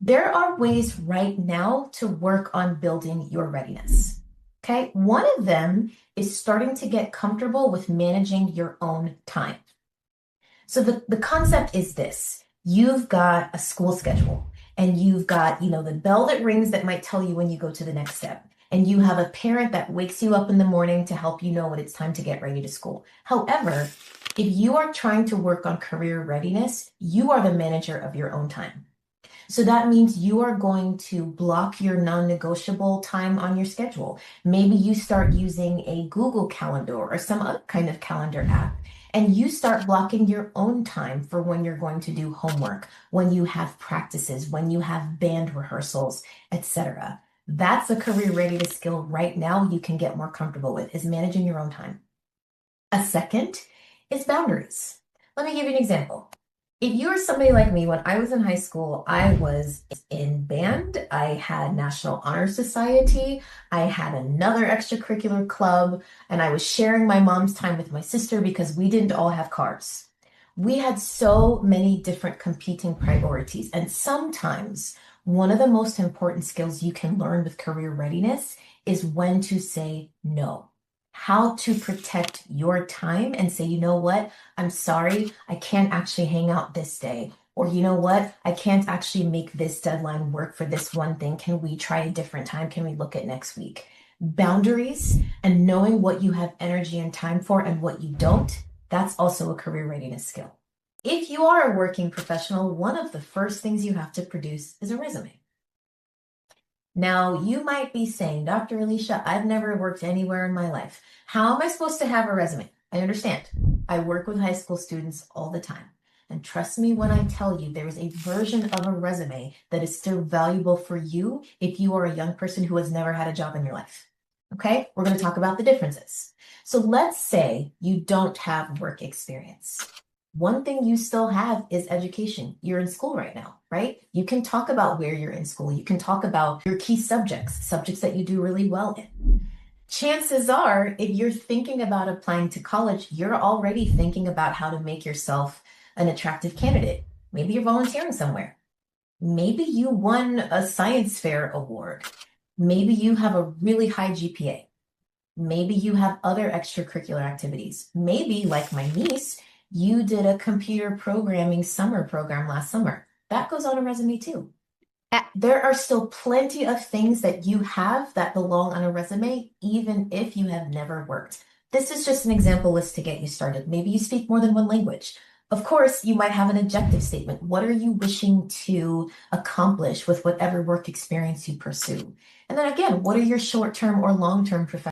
There are ways right now to work on building your readiness. Okay. One of them is starting to get comfortable with managing your own time. So the concept is this. You've got a school schedule and you've got, the bell that rings that might tell you when you go to the next step. And you have a parent that wakes you up in the morning to help you know when it's time to get ready to school. However, if you are trying to work on career readiness, you are the manager of your own time. So that means you are going to block your non-negotiable time on your schedule. Maybe you start using a Google Calendar or some other kind of calendar app, and you start blocking your own time for when you're going to do homework, when you have practices, when you have band rehearsals, etc. That's a career readiness skill right now you can get more comfortable with, is managing your own time. A second is boundaries. Let me give you an example. If you were somebody like me, when I was in high school, I was in band, I had National Honor Society, I had another extracurricular club, and I was sharing my mom's time with my sister because we didn't all have cars. We had so many different competing priorities, and sometimes one of the most important skills you can learn with career readiness is when to say no. How to protect your time and say, you know what? I'm sorry, I can't actually hang out this day. Or you know what? I can't actually make this deadline work for this one thing. Can we try a different time? Can we look at next week? Boundaries and knowing what you have energy and time for and what you don't, that's also a career readiness skill. If you are a working professional, one of the first things you have to produce is a resume. Now, you might be saying, Dr. Alicia, I've never worked anywhere in my life. How am I supposed to have a resume? I understand. I work with high school students all the time. And trust me when I tell you, there is a version of a resume that is still valuable for you if you are a young person who has never had a job in your life. Okay, we're going to talk about the differences. So let's say you don't have work experience. One thing you still have is education. You're in school right now, right? You can talk about where you're in school. You can talk about your key subjects that you do really well in. Chances are, if you're thinking about applying to college, you're already thinking about how to make yourself an attractive candidate. Maybe you're volunteering somewhere. Maybe you won a science fair award. Maybe you have a really high GPA. Maybe you have other extracurricular activities. Maybe, like my niece, you did a computer programming summer program last summer. That goes on a resume too. There are still plenty of things that you have that belong on a resume, even if you have never worked. This is just an example list to get you started. Maybe you speak more than one language. Of course, you might have an objective statement. What are you wishing to accomplish with whatever work experience you pursue? And then again, what are your short-term or long-term professional